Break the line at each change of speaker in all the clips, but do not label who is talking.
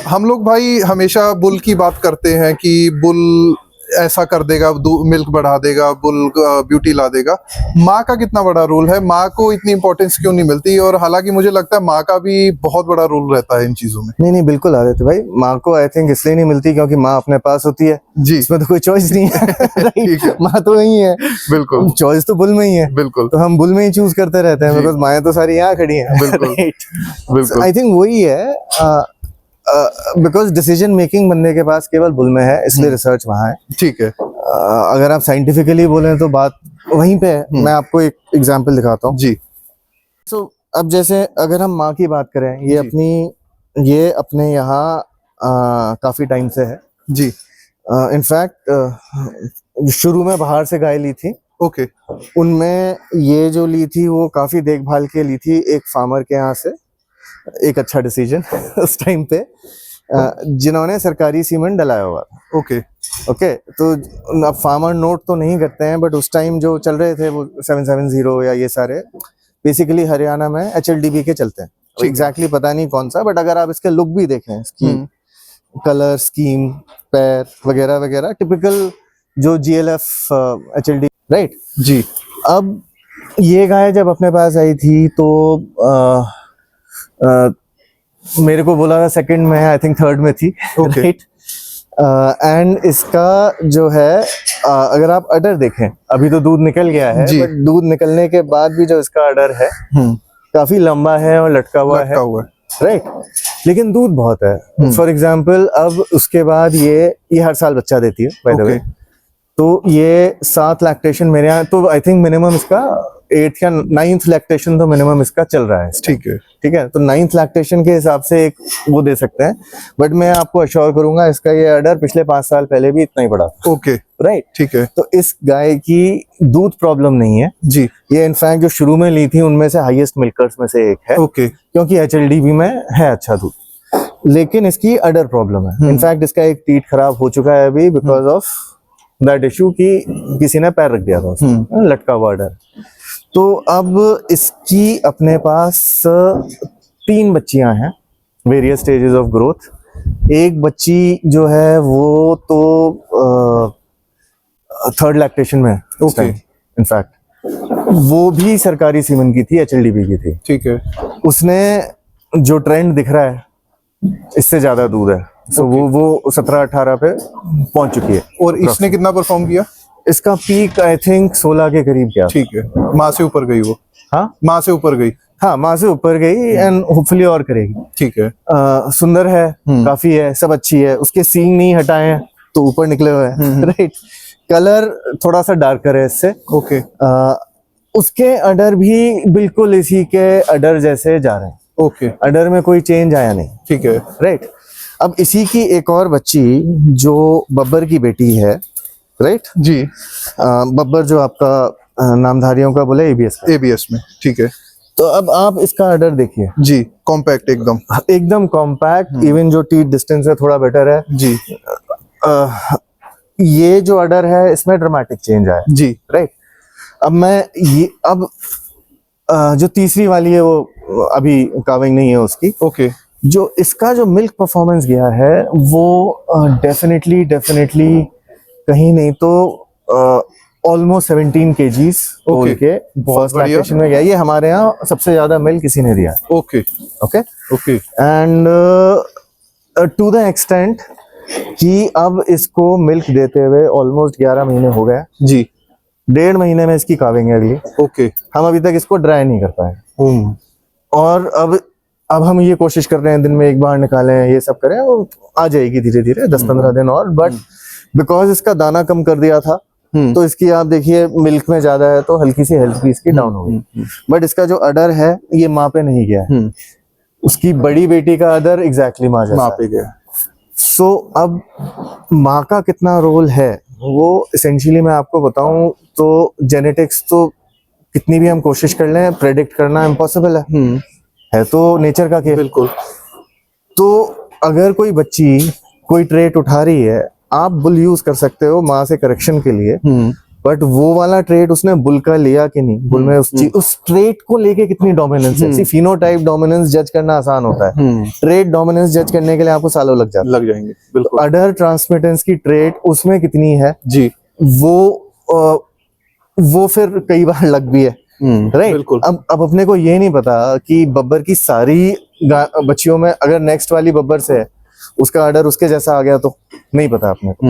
हम लोग भाई हमेशा बुल की बात करते हैं कि बुल ऐसा कर देगा, मिल्क बढ़ा देगा, बुल ब्यूटी ला देगा। माँ का कितना बड़ा रोल है? माँ को इतनी इंपॉर्टेंस क्यों नहीं मिलती? और हालांकि मुझे लगता है माँ का भी बहुत बड़ा रोल रहता है इन चीजों में।
नहीं नहीं, बिल्कुल आदित्य भाई, माँ को आई थिंक इसलिए नहीं मिलती क्योंकि माँ अपने पास होती है
जी।
इसमें तो कोई चॉइस नहीं है।
ठीक है।
माँ तो वही है,
बिल्कुल,
चॉइस तो बुल में ही है।
बिल्कुल।
तो हम बुल में ही चूज करते रहते हैं बिकॉज माएँ तो सारी यहाँ खड़ी हैं।
बिल्कुल, बिल्कुल।
आई थिंक वही है, बिकॉज डिसीजन मेकिंग बनने के पास केवल बुल में है, इसलिए रिसर्च वहाँ है।
ठीक है।
अगर आप साइंटिफिकली बोलें तो बात वहीं पे है। मैं आपको एक एग्जांपल दिखाता हूँ
जी।
सो अब जैसे अगर हम माँ की बात करें, ये अपने यहाँ काफी टाइम से है
जी।
इनफैक्ट शुरू में बाहर से गाय ली थी।
ओके।
उनमें ये जो ली थी वो काफी देखभाल के ली थी एक फार्मर के यहाँ से। एक अच्छा डिसीजन उस टाइम पे, जिन्होंने सरकारी सीमेंट डलाया हुआ था।
ओके।
ओके, तो अब फार्मर नोट तो नहीं करते हैं, बट उस टाइम जो चल रहे थे वो 770 या ये सारे बेसिकली हरियाणा में HLDB के चलते हैं। एग्जैक्टली पता नहीं कौन सा, बट अगर आप इसके लुक भी देखें, इसकी कलर स्कीम, पैर वगैरह वगैरह, टिपिकल जो GLF HLD, राइट
जी।
अब ये गाय जब अपने पास आई थी तो मेरे को बोला था सेकंड में, आई थिंक थर्ड में थी। राइट। एंड इसका जो है अगर आप अडर देखें, अभी तो दूध निकल गया है, बट दूध निकलने के बाद भी जो इसका अडर है काफी लंबा है और लटका हुआ है। राइट। लेकिन दूध बहुत है। फॉर एग्जाम्पल अब उसके बाद ये हर साल बच्चा देती है बाय द वे। तो ये 7 लैक्टेशन मेरे यहाँ, तो आई थिंक मिनिमम इसका 8th या 9th लैक्टेशन तो मिनिमम इसका चल रहा है।
ठीक है।
ठीक है, तो 9th लैक्टेशन के हिसाब से एक वो दे सकते हैं, बट मैं आपको अश्योर करूंगा इसका ये अडर पिछले 5 साल पहले भी इतना ही बड़ा।
ओके।
राइट।
ठीक है।
तो इस गाय की दूध प्रॉब्लम नहीं है
जी।
ये इनफैक्ट जो शुरू में ली थी उनमें से हाईएस्ट मिल्कर्स में से एक है।
ओके।
क्योंकि HLDB में है अच्छा दूध, लेकिन इसकी अडर प्रॉब्लम है। इनफैक्ट इसका एक टीट खराब हो चुका है अभी बिकॉज ऑफ दैट इशू कि किसी ने पैर रख दिया था उसमें, लटका हुआ अडर। तो अब इसकी अपने पास 3 बच्चियां हैं, वेरियस स्टेजेस ऑफ ग्रोथ। एक बच्ची जो है वो तो 3rd लैक्टेशन में है।
ओके।
इनफैक्ट वो भी सरकारी सीमन की थी, HLDB की थी।
ठीक है।
उसने जो ट्रेंड दिख रहा है इससे ज्यादा दूध है, सो वो 17-18 पे पहुंच चुकी है।
और इसने कितना परफॉर्म किया?
इसका पीक आई थिंक 16 के करीब गया।
ठीक है। माँ से ऊपर गई वो?
हाँ,
माँ से ऊपर गई।
हाँ, माँ से ऊपर गई एंड होपफुली और करेगी।
ठीक है।
सुंदर है, काफी है, सब अच्छी है। उसके सींग नहीं हटाए हैं तो ऊपर निकले हुए हैं। राइट। कलर थोड़ा सा डार्कर है इससे।
ओके।
उसके अडर भी बिल्कुल इसी के अडर जैसे जा रहे हैं।
ओके।
अडर में कोई चेंज आया नहीं।
ठीक है।
राइट। अब इसी की एक और बच्ची जो बब्बर की बेटी है, राइट
जी।
बब्बर जो आपका नामधारियों का बोले
ABS में। ठीक है।
तो अब आप इसका अडर देखिए
जी, कॉम्पैक्ट एकदम
कॉम्पैक्ट। इवन जो टीथ डिस्टेंस है थोड़ा बेटर है
जी।
ये जो अडर है इसमें ड्रामेटिक चेंज आया
जी।
राइट। अब जो तीसरी वाली है वो अभी काविंग नहीं है उसकी।
ओके।
जो इसका जो मिल्क परफॉर्मेंस गया है वो डेफिनेटली कहीं नहीं तो ऑलमोस्ट 17 kgs बोल के फर्स्ट लैक्टेशन में गया। ये हमारे यहाँ सबसे ज्यादा मिल्क किसी ने दिया है।
Okay.
Okay.
Okay.
And to the extent कि अब इसको मिल्क देते हुए ऑलमोस्ट 11 महीने हो गए
जी।
1.5 महीने में इसकी काविंग है अगली।
ओके।
हम अभी तक इसको ड्राई नहीं कर पाए। और अब हम ये कोशिश कर रहे हैं दिन में एक बार निकालें, ये सब करें, वो आ जाएगी धीरे धीरे 10-15 दिन और। बट बिकॉज इसका दाना कम कर दिया था तो इसकी आप देखिए मिल्क में ज्यादा है तो हल्की सी हेल्थ भी इसकी डाउन हो गई। बट इसका जो अडर है ये माँ पे नहीं गया है। उसकी बड़ी बेटी का अडर एग्जैक्टली माँ
पे गया।
सो अब माँ का कितना रोल है वो एसेंशियली मैं आपको बताऊं तो जेनेटिक्स तो कितनी भी हम कोशिश कर लें प्रेडिक्ट करना इम्पॉसिबल है तो नेचर का खेल।
बिल्कुल।
तो अगर कोई बच्ची कोई ट्रेट उठा रही है, आप बुल यूज कर सकते हो माँ से करेक्शन के लिए, बट वो वाला ट्रेट उसने बुल का लिया कि नहीं, बुल में उस ट्रेट को लेके कितनी डोमिनेंस है। फिनोटाइप डोमिनेंस जज करना आसान होता है, ट्रेट डोमिनेंस जज करने के लिए आपको सालों लग
जाएंगे। बिल्कुल।
अडर ट्रांसमिटेंस की ट्रेट उसमें कितनी है
जी,
वो फिर कई बार लग भी है, राइट।
बिल्कुल।
अब अपने को ये नहीं पता कि बब्बर की सारी बच्चियों में अगर नेक्स्ट वाली बब्बर से है उसका ऑर्डर उसके जैसा आ गया तो नहीं पता अपने को,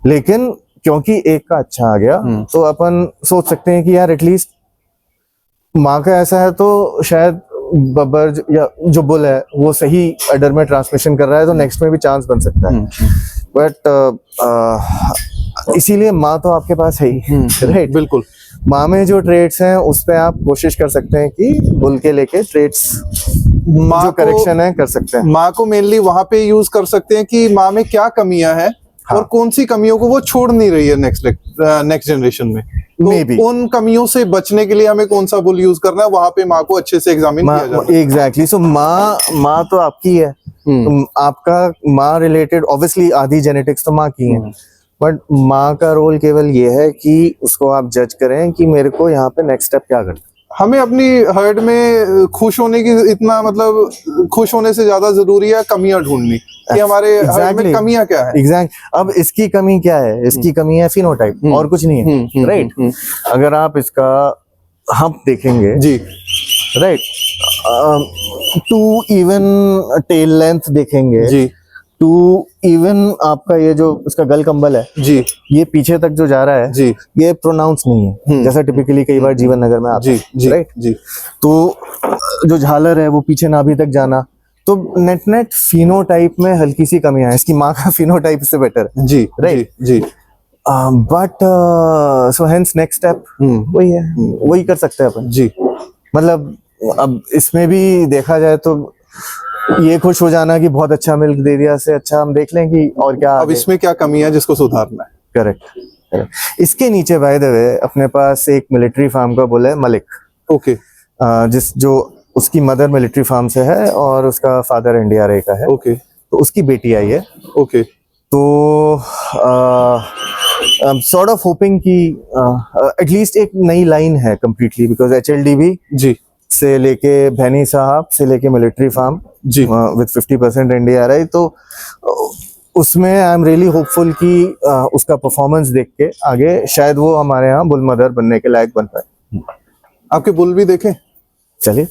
लेकिन क्योंकि एक का अच्छा आ गया तो अपन सोच सकते हैं कि यार एटलीस्ट माँ का ऐसा है तो शायद बब्बर या जो बुल है वो सही ऑर्डर में ट्रांसमिशन कर रहा है, तो नेक्स्ट में भी चांस बन सकता है। बट इसीलिए माँ तो आपके पास है ही, राइट।
बिल्कुल।
माँ में जो ट्रेड्स हैं उस पे आप कोशिश कर सकते हैं कि बुल के लेके ट्रेड्स जो करेक्शन है कर सकते हैं।
माँ को मेनली वहां पे यूज कर सकते हैं कि माँ में क्या कमियां हैं, हाँ, और कौन सी कमियों को वो छोड़ नहीं रही है नेक्स्ट जनरेशन में, तो उन कमियों से बचने के लिए हमें कौन सा बुल यूज करना है, वहां पे माँ को अच्छे से एग्जामिन किया जाता है।
एग्जैक्टली। सो माँ तो आपकी है, तो आपका माँ रिलेटेड ऑब्वियसली आधी जेनेटिक्स तो माँ की है, बट माँ का रोल केवल ये है कि उसको आप जज करें कि मेरे को यहाँ पे नेक्स्ट स्टेप क्या करना।
हमें अपनी हर्ड में खुश होने की इतना मतलब खुश होने से ज्यादा जरूरी है कमियां ढूंढनी कि हमारे हर्ड में कमियां क्या है।
अब इसकी कमी क्या है, इसकी कमी है फिनोटाइप और कुछ नहीं है, राइट। अगर आप इसका हम्प देखेंगे
जी,
राइट, 2 इवन टेल लेंथ देखेंगे जी, 2 इवन आपका ये जो इसका गल कंबल है जी, ये पीछे तक जो जा रहा है जी, ये प्रोनाउंस नहीं है जैसा टिपिकली कई बार जीवन नगर में आता है जी, राइट जी। तो जो झालर है वो पीछे नाभि तक जाना, तो नेट फिनोटाइप में हल्की सी कमियां है। इसकी माँ का फिनोटाइप इससे बेटर है जी, राइट जी। But so hence next step वही है, वही कर सकते हैं अपन जी। मतलब अब इसमें भी देखा जाए तो ये खुश हो जाना कि बहुत अच्छा मिल्क दे दिया से अच्छा हम देख लें कि और क्या
अब इसमें क्या कमी है जिसको सुधारना है।
करेक्ट। इसके नीचे बाय द वे अपने पास एक मिलिट्री फार्म का बुल है मलिक, ओके, जो उसकी मदर मिलिट्री फार्म से है और उसका फादर एनडीआरए का है, ओके, तो उसकी बेटी आई है, ओके। तो सॉर्ट ऑफ होपिंग कि एटलीस्ट एक नई लाइन है कंप्लीटली, बिकॉज एचएलडीबी जी से लेके भैनी साहब से लेके मिलिट्री फार्म जी विद 50% एनडीआरआई, तो उसमें आई एम रियली होपफुल कि उसका परफॉर्मेंस देख के आगे शायद वो हमारे यहाँ बुल मदर बनने के लायक बन पाए।
आपके बुल भी देखें,
चलिए।